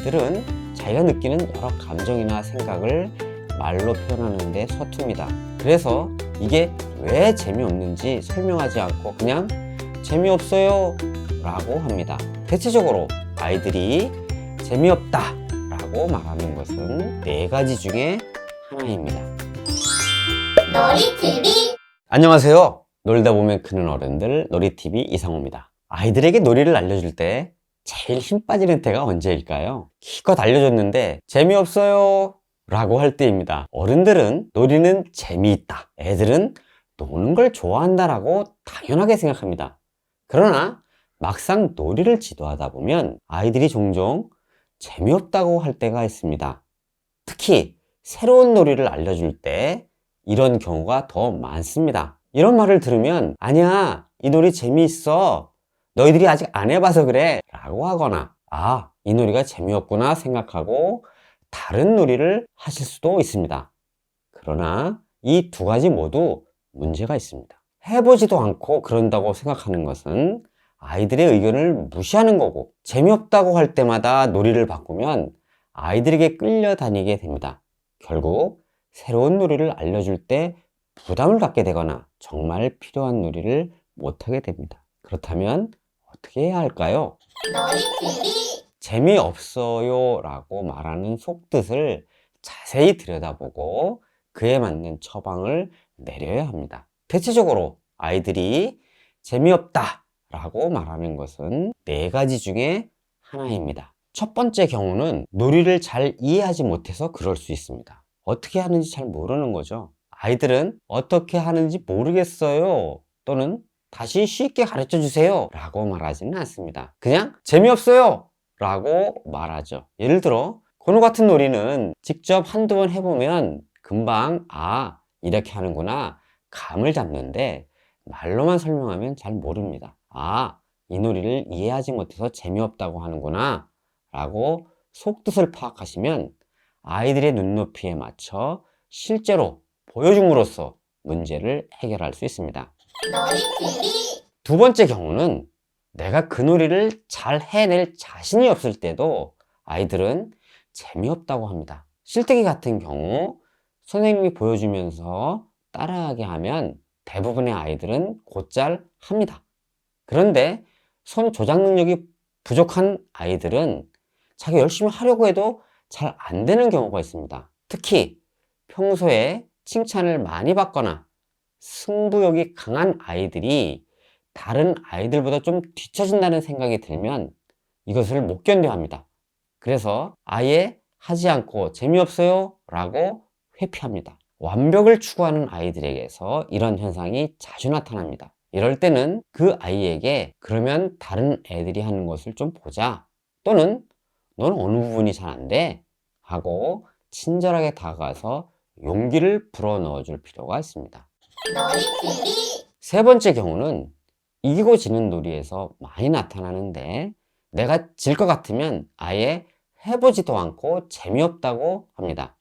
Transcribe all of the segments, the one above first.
애들은 자기가 느끼는 여러 감정이나 생각을 말로 표현하는데 서툽니다. 그래서 이게 왜 재미없는지 설명하지 않고 그냥 재미없어요 라고 합니다. 대체적으로 아이들이 재미없다 라고 말하는 것은 4가지 중에 하나입니다. 놀이TV. 안녕하세요. 놀다 보면 크는 어른들 놀이TV 이상호입니다. 아이들에게 놀이를 알려줄 때 제일 힘 빠지는 때가 언제일까요? 기껏 알려줬는데 재미없어요 라고 할 때입니다. 어른들은 놀이는 재미있다, 애들은 노는 걸 좋아한다 라고 당연하게 생각합니다. 그러나 막상 놀이를 지도하다 보면 아이들이 종종 재미없다고 할 때가 있습니다. 특히 새로운 놀이를 알려줄 때 이런 경우가 더 많습니다. 이런 말을 들으면 아니야, 이 놀이 재미있어, 너희들이 아직 안 해봐서 그래 라고 하거나 이 놀이가 재미없구나 생각하고 다른 놀이를 하실 수도 있습니다. 그러나 이 2가지 모두 문제가 있습니다. 해보지도 않고 그런다고 생각하는 것은 아이들의 의견을 무시하는 거고, 재미없다고 할 때마다 놀이를 바꾸면 아이들에게 끌려다니게 됩니다. 결국 새로운 놀이를 알려줄 때 부담을 갖게 되거나 정말 필요한 놀이를 못하게 됩니다. 그렇다면 어떻게 해야 할까요? 놀이TV. 재미없어요 라고 말하는 속뜻을 자세히 들여다보고 그에 맞는 처방을 내려야 합니다. 대체적으로 아이들이 재미없다 라고 말하는 것은 4가지 중에 하나입니다. 첫 번째 경우는 놀이를 잘 이해하지 못해서 그럴 수 있습니다. 어떻게 하는지 잘 모르는 거죠. 아이들은 어떻게 하는지 모르겠어요 또는 다시 쉽게 가르쳐 주세요 라고 말하지는 않습니다. 그냥 재미없어요 라고 말하죠. 예를 들어 고노 같은 놀이는 직접 한두 번 해보면 금방 이렇게 하는구나 감을 잡는데, 말로만 설명하면 잘 모릅니다. 이 놀이를 이해하지 못해서 재미없다고 하는구나 라고 속뜻을 파악하시면 아이들의 눈높이에 맞춰 실제로 보여줌으로써 문제를 해결할 수 있습니다. 놀이TV. 2번째 경우는 내가 그 놀이를 잘 해낼 자신이 없을 때도 아이들은 재미없다고 합니다. 실뜨기 같은 경우 선생님이 보여주면서 따라하게 하면 대부분의 아이들은 곧잘 합니다. 그런데 손 조작 능력이 부족한 아이들은 자기 열심히 하려고 해도 잘 안 되는 경우가 있습니다. 특히 평소에 칭찬을 많이 받거나 승부욕이 강한 아이들이 다른 아이들보다 좀 뒤처진다는 생각이 들면 이것을 못 견뎌 합니다. 그래서 아예 하지 않고 재미없어요 라고 회피합니다. 완벽을 추구하는 아이들에게서 이런 현상이 자주 나타납니다. 이럴 때는 그 아이에게 그러면 다른 애들이 하는 것을 좀 보자, 또는 너는 어느 부분이 잘 안 돼? 하고 친절하게 다가가서 용기를 불어넣어 줄 필요가 있습니다. 놀이TV. 3번째 경우는 이기고 지는 놀이에서 많이 나타나는데, 내가 질 것 같으면 아예 해보지도 않고 재미없다고 합니다.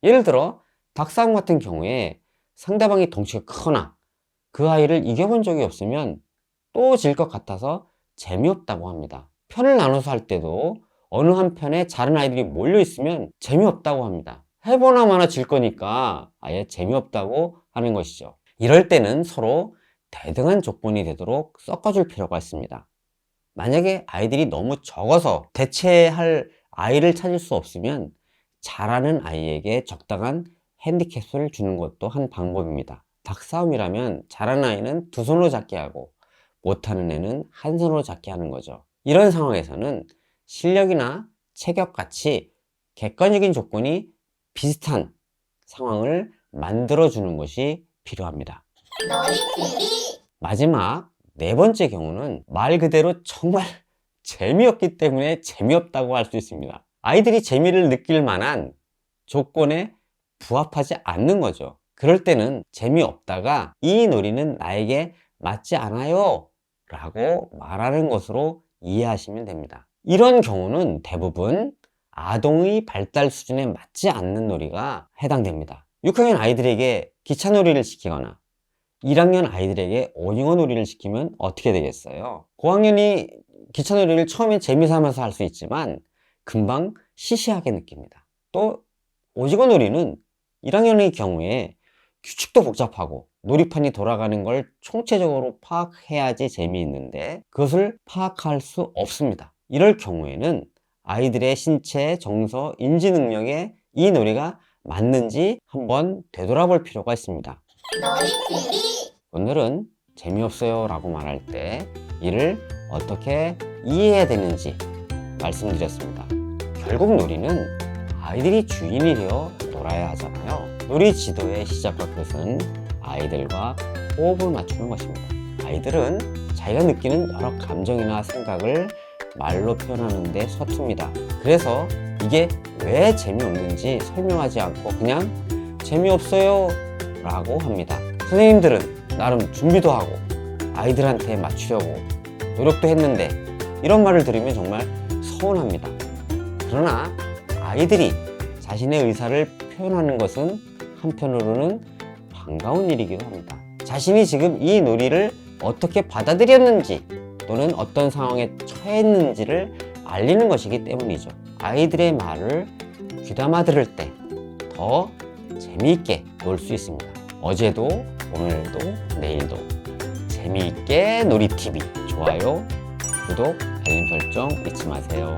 예를 들어 닭싸움 같은 경우에 상대방이 덩치가 크거나 그 아이를 이겨본 적이 없으면 또 질 것 같아서 재미없다고 합니다. 편을 나눠서 할 때도 어느 한 편에 작은 아이들이 몰려 있으면 재미없다고 합니다. 해보나 마나 질 거니까 아예 재미없다고 하는 것이죠. 이럴 때는 서로 대등한 조건이 되도록 섞어줄 필요가 있습니다. 만약에 아이들이 너무 적어서 대체할 아이를 찾을 수 없으면 잘하는 아이에게 적당한 핸디캡을 주는 것도 한 방법입니다. 닭싸움이라면 잘하는 아이는 2손으로 잡게 하고 못하는 애는 한 손으로 잡게 하는 거죠. 이런 상황에서는 실력이나 체격같이 객관적인 조건이 비슷한 상황을 만들어주는 것이 필요합니다. 놀이TV. 마지막 4번째 경우는 말 그대로 정말 재미없기 때문에 재미없다고 할 수 있습니다. 아이들이 재미를 느낄 만한 조건에 부합하지 않는 거죠. 그럴 때는 재미없다가 이 놀이는 나에게 맞지 않아요 라고 말하는 것으로 이해하시면 됩니다. 이런 경우는 대부분 아동의 발달 수준에 맞지 않는 놀이가 해당됩니다. 6학년 아이들에게 기차 놀이를 시키거나 1학년 아이들에게 오징어 놀이를 시키면 어떻게 되겠어요? 고학년이 기차 놀이를 처음에 재미삼아서 할 수 있지만 금방 시시하게 느낍니다. 또 오징어 놀이는 1학년의 경우에 규칙도 복잡하고 놀이판이 돌아가는 걸 총체적으로 파악해야지 재미있는데 그것을 파악할 수 없습니다. 이럴 경우에는 아이들의 신체, 정서, 인지 능력에 이 놀이가 맞는지 한번 되돌아볼 필요가 있습니다. 놀이TV. 오늘은 재미없어요 라고 말할 때 이를 어떻게 이해해야 되는지 말씀드렸습니다. 결국 놀이는 아이들이 주인이 되어 놀아야 하잖아요. 놀이 지도의 시작과 끝은 아이들과 호흡을 맞추는 것입니다. 아이들은 자기가 느끼는 여러 감정이나 생각을 말로 표현하는데 서툽니다. 그래서 이게 왜 재미없는지 설명하지 않고 그냥 재미없어요 라고 합니다. 선생님들은 나름 준비도 하고 아이들한테 맞추려고 노력도 했는데 이런 말을 들으면 정말 서운합니다. 그러나 아이들이 자신의 의사를 표현하는 것은 한편으로는 반가운 일이기도 합니다. 자신이 지금 이 놀이를 어떻게 받아들였는지 또는 어떤 상황에 처했는지를 알리는 것이기 때문이죠. 아이들의 말을 귀담아 들을 때 더 재미있게 놀 수 있습니다. 어제도 오늘도 내일도 재미있게 놀이TV 좋아요, 구독, 알림 설정 잊지 마세요.